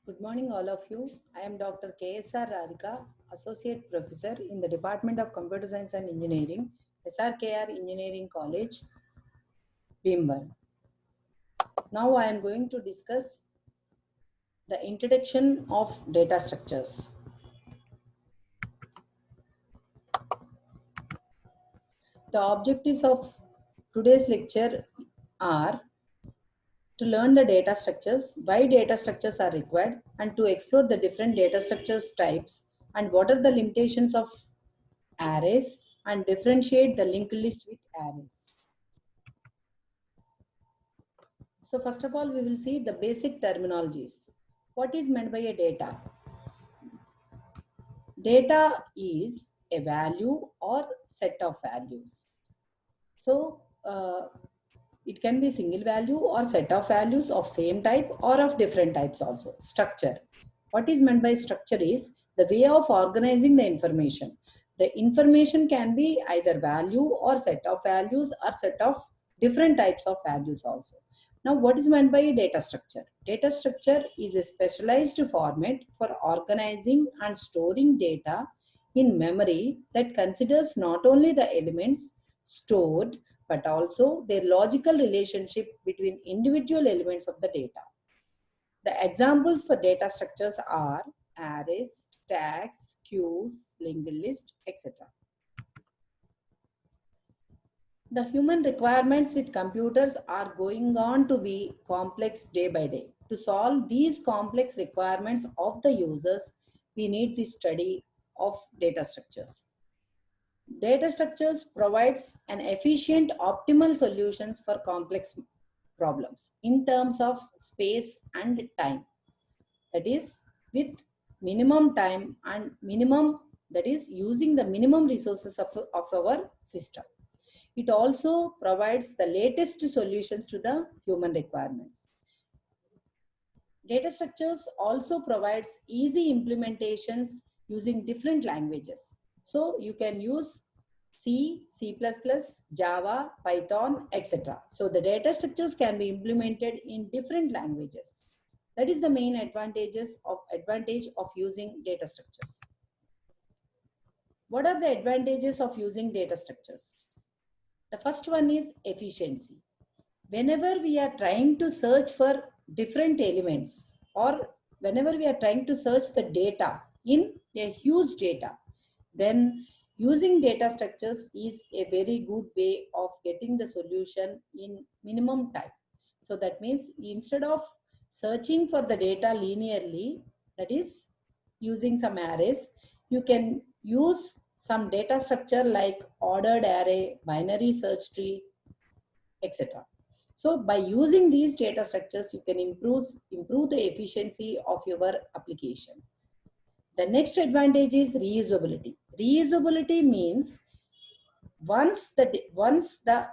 Good morning, all of you. I am Dr. KSR Radhika, Associate Professor in the Department of Computer Science and Engineering, SRKR Engineering College, Bhimbar. Now I am going to discuss the introduction of data structures. The objectives of today's lecture are to learn the data structures, why data structures are required, and to explore the different data structures types and what are the limitations of arrays and differentiate the linked list with arrays. So first of all, we will see the basic terminologies. What is meant by a data? Data is a value or set of values. So it can be single value or set of values of same type or of different types also. Structure. What is meant by structure is the way of organizing the information. The information can be either value or set of values or set of different types of values also. Now, what is meant by data structure? Data structure is a specialized format for organizing and storing data in memory that considers not only the elements stored but also their logical relationship between individual elements of the data. The examples for data structures are arrays, stacks, queues, linked list, etc. The human requirements with computers are going on to be complex day by day. To solve these complex requirements of the users, we need the study of data structures. Data structures provides an efficient optimal solutions for complex problems in terms of space and time. That is with minimum time and minimum, that is using the minimum resources of our system. It also provides the latest solutions to the human requirements. Data structures also provides easy implementations using different languages. So you can use C, C++, Java, Python, etc. So the data structures can be implemented in different languages. That is the main advantage of using data structures. What are the advantages of using data structures? The first one is efficiency. Whenever we are trying to search for different elements or whenever we are trying to search the data in a huge data, then using data structures is a very good way of getting the solution in minimum time. So that means instead of searching for the data linearly, that is using some arrays, you can use some data structure like ordered array, binary search tree, etc. So by using these data structures, you can improve the efficiency of your application. The next advantage is reusability. Reusability means once the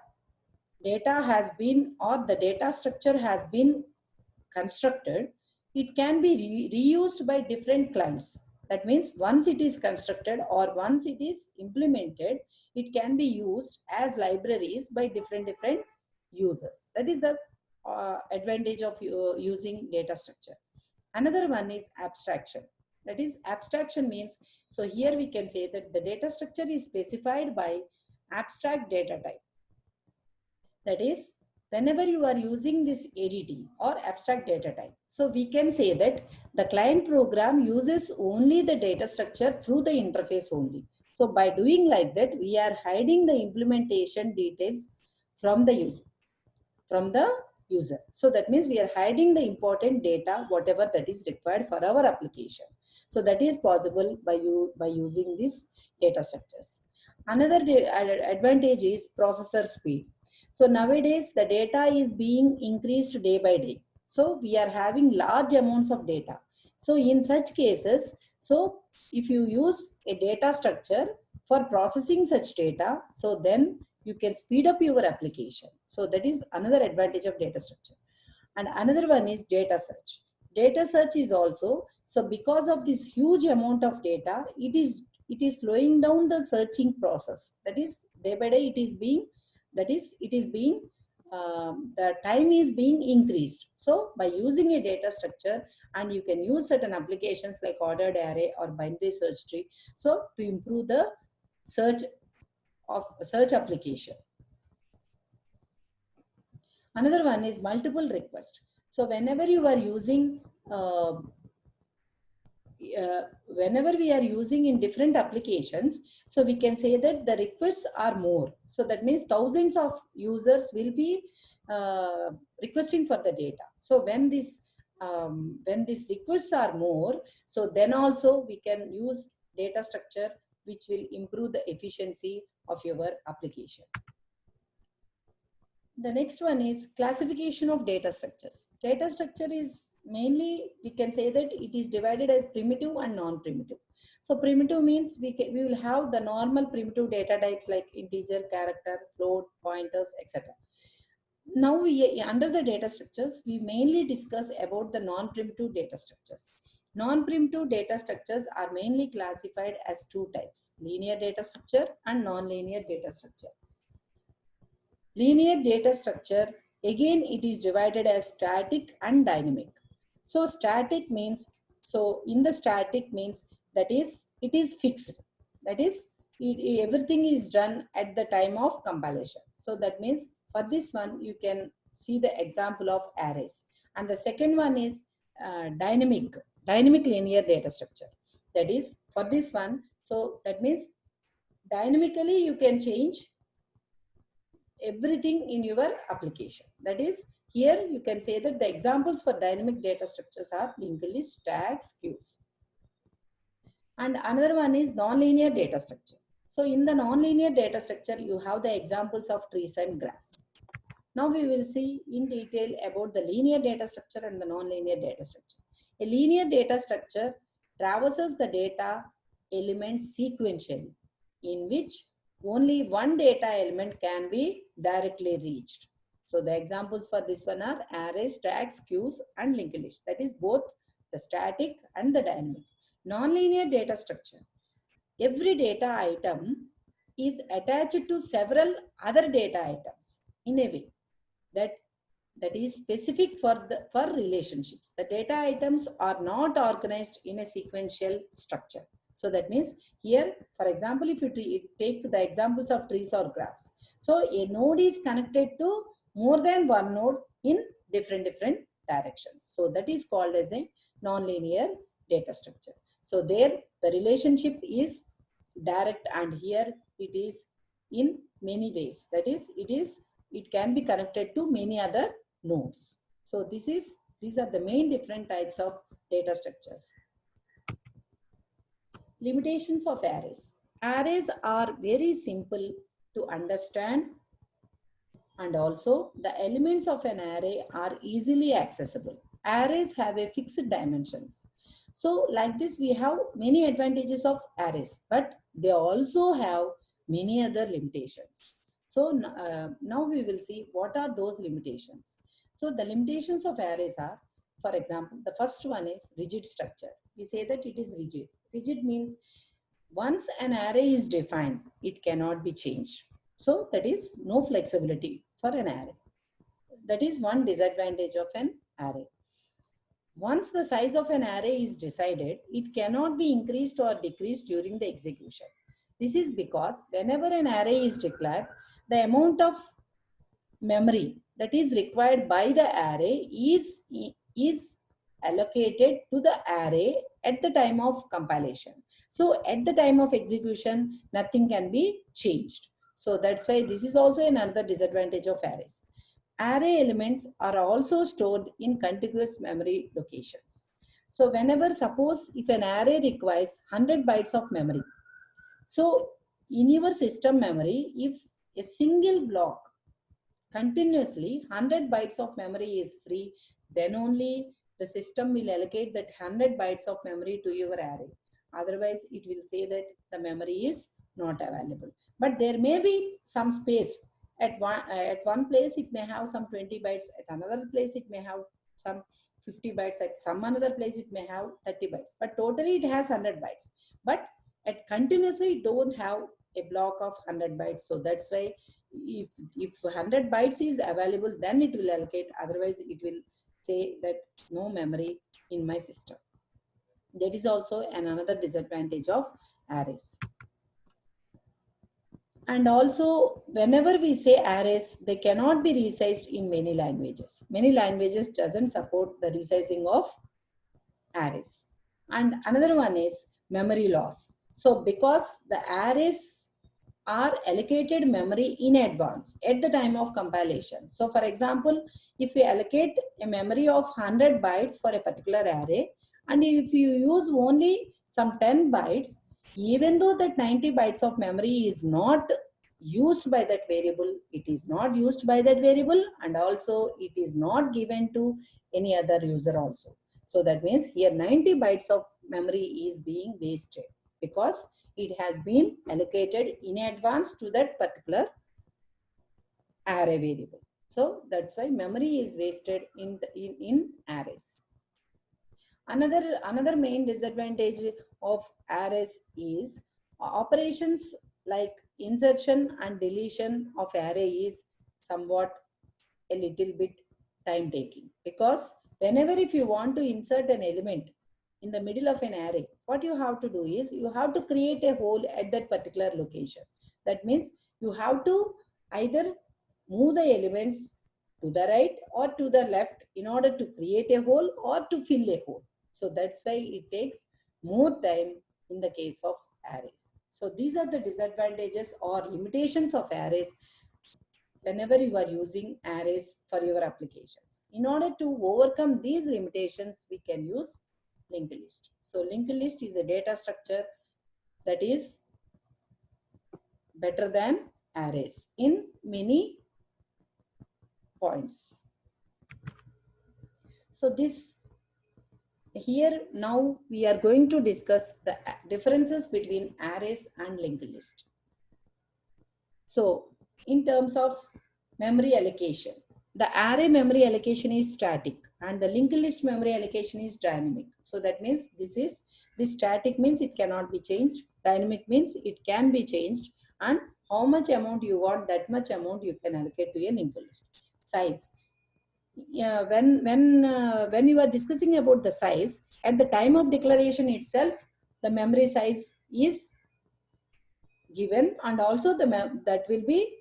data has been or the data structure has been constructed, it can be reused by different clients. That means once it is constructed or once it is implemented, it can be used as libraries by different users. That is the advantage of using data structure. Another one is abstraction. That is abstraction means, so here we can say that the data structure is specified by abstract data type. That is, whenever you are using this ADT or abstract data type, so we can say that the client program uses only the data structure through the interface only. So by doing like that, we are hiding the implementation details from the user. So that means we are hiding the important data, whatever that is required for our application. So that is possible by using these data structures. Another advantage is processor speed. So nowadays the data is being increased day by day. So we are having large amounts of data. So in such cases, so if you use a data structure for processing such data, so then you can speed up your application. So that is another advantage of data structure. And another one is data search. Data search is also, so because of this huge amount of data, it is slowing down the searching process. That is day by day it is being the time is being increased. So by using a data structure, and you can use certain applications like ordered array or binary search tree, so to improve the search of search application. Another one is multiple request. So whenever you are using whenever we are using in different applications, so we can say that the requests are more. So that means thousands of users will be uh, requesting for the data. So when these requests are more, so then also we can use data structure which will improve the efficiency of your application. The next one is classification of data structures. Data structure is mainly, we can say that it is divided as primitive and non-primitive. So primitive means we will have the normal primitive data types like integer, character, float, pointers, etc. Now under the data structures, we mainly discuss about the non-primitive data structures. Non-primitive data structures are mainly classified as two types: linear data structure and non-linear data structure. Linear data structure, again, it is divided as static and dynamic. So static means, so in the static means, that is, it is fixed. That is, everything is done at the time of compilation. So that means for this one, you can see the example of arrays. And the second one is dynamic linear data structure. That is, for this one, so that means dynamically you can change everything in your application. That is, here you can say that the examples for dynamic data structures are linked list, tags, queues. And another one is nonlinear data structure. So in the nonlinear data structure, you have the examples of trees and graphs. Now we will see in detail about the linear data structure and the nonlinear data structure. A linear data structure traverses the data elements sequentially, in which only one data element can be directly reached. So the examples for this one are arrays, tags, queues, and linked lists. That is both the static and the dynamic. Nonlinear data structure. Every data item is attached to several other data items in a way that is specific for relationships. The data items are not organized in a sequential structure. So that means here, for example, if you take the examples of trees or graphs, so a node is connected to more than one node in different directions. So that is called as a nonlinear data structure. So there the relationship is direct, and here it is in many ways. That is, it can be connected to many other nodes. So these are the main different types of data structures. Limitations of arrays. Arrays are very simple to understand, and also the elements of an array are easily accessible. Arrays have a fixed dimensions. So like this, we have many advantages of arrays, but they also have many other limitations. So now we will see what are those limitations. So the limitations of arrays are, for example, the first one is rigid structure. We say that it is rigid. Rigid means once an array is defined, it cannot be changed. So that is no flexibility for an array. That is one disadvantage of an array. Once the size of an array is decided, it cannot be increased or decreased during the execution. This is because whenever an array is declared, the amount of memory that is required by the array is allocated to the array at the time of compilation. So at the time of execution, nothing can be changed. So that's why this is also another disadvantage of arrays. Array elements are also stored in contiguous memory locations. So whenever, suppose if an array requires 100 bytes of memory, so in your system memory, if a single block continuously 100 bytes of memory is free, then only the system will allocate that 100 bytes of memory to your array. Otherwise, it will say that the memory is not available. But there may be some space. At one place, it may have some 20 bytes. At another place, it may have some 50 bytes. At some another place, it may have 30 bytes. But totally, it has 100 bytes. But at continuously, it don't have a block of 100 bytes. So that's why if 100 bytes is available, then it will allocate. Otherwise, it will say that no memory in my system. That is also another disadvantage of arrays. And also, whenever we say arrays, they cannot be resized in many languages. Many languages doesn't support the resizing of arrays. And another one is memory loss. So because the arrays are allocated memory in advance at the time of compilation. So for example, if we allocate a memory of 100 bytes for a particular array, and if you use only some 10 bytes, even though that 90 bytes of memory is not used by that variable, it is not used by that variable, and also it is not given to any other user also. So that means here 90 bytes of memory is being wasted because it has been allocated in advance to that particular array variable. So that's why memory is wasted in arrays. Another main disadvantage of arrays is operations like insertion and deletion of array is somewhat a little bit time taking, because whenever if you want to insert an element in the middle of an array, what you have to do is you have to create a hole at that particular location. That means you have to either move the elements to the right or to the left in order to create a hole or to fill a hole. So that's why it takes more time in the case of arrays. So these are the disadvantages or limitations of arrays whenever you are using arrays for your applications. In order to overcome these limitations, we can use linked list. So linked list is a data structure that is better than arrays in many points. So this here now we are going to discuss the differences between arrays and linked list. So in terms of memory allocation, the array memory allocation is static and the linked list memory allocation is dynamic. So that means this static means it cannot be changed, dynamic means it can be changed, and how much amount you want, that much amount you can allocate to a linked list. Size. Yeah, when you are discussing about the size, at the time of declaration itself, the memory size is given, and also that will be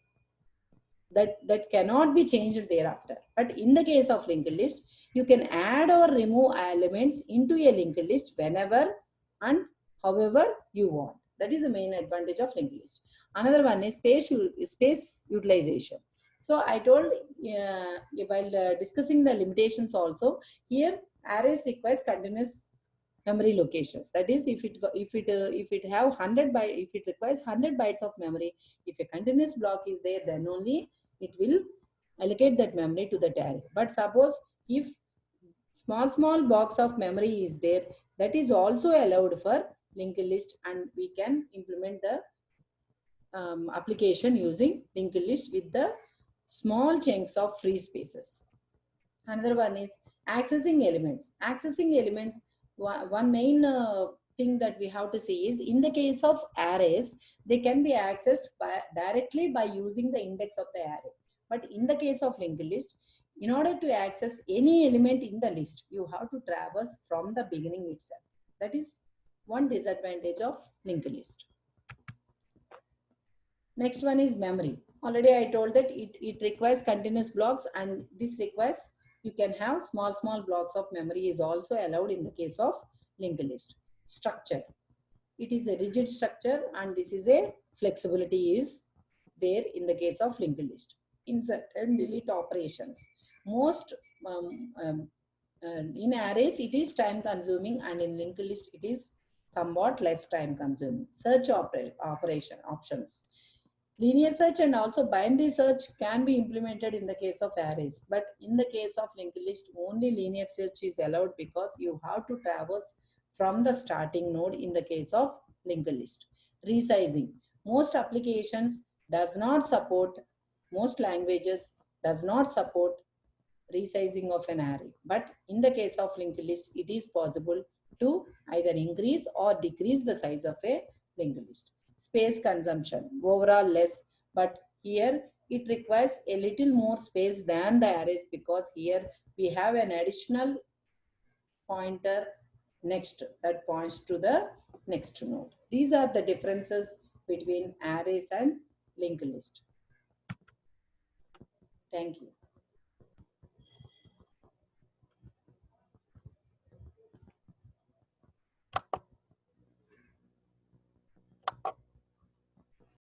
that cannot be changed thereafter. But in the case of linked list, you can add or remove elements into a linked list whenever and however you want. That is the main advantage of linked list. Another one is space utilization. So I told while discussing the limitations also, here arrays requires continuous memory locations. That is, if it have 100 byte, if it requires 100 bytes of memory, if a continuous block is there, then only it will allocate that memory to the array. But suppose if small box of memory is there, that is also allowed for linked list, and we can implement the application using linked list with the small chunks of free spaces. Another one is accessing elements. Accessing elements, one main thing that we have to see is in the case of arrays, they can be accessed directly by using the index of the array. But in the case of linked list, in order to access any element in the list, you have to traverse from the beginning itself. That is one disadvantage of linked list. Next one is memory. Already I told that it requires continuous blocks, and this requires you can have small blocks of memory is also allowed in the case of linked list. Structure. It is a rigid structure, and this is a flexibility is there in the case of linked list. Insert and delete operations. Most in arrays it is time consuming, and in linked list it is somewhat less time consuming. Search operation options. Linear search and also binary search can be implemented in the case of arrays, but in the case of linked list, only linear search is allowed because you have to traverse from the starting node in the case of linked list. Resizing. Most applications does not support, most languages does not support resizing of an array. But in the case of linked list, it is possible to either increase or decrease the size of a linked list. Space consumption, overall less, but here it requires a little more space than the arrays, because here we have an additional pointer next that points to the next node. These are the differences between arrays and linked list. Thank you.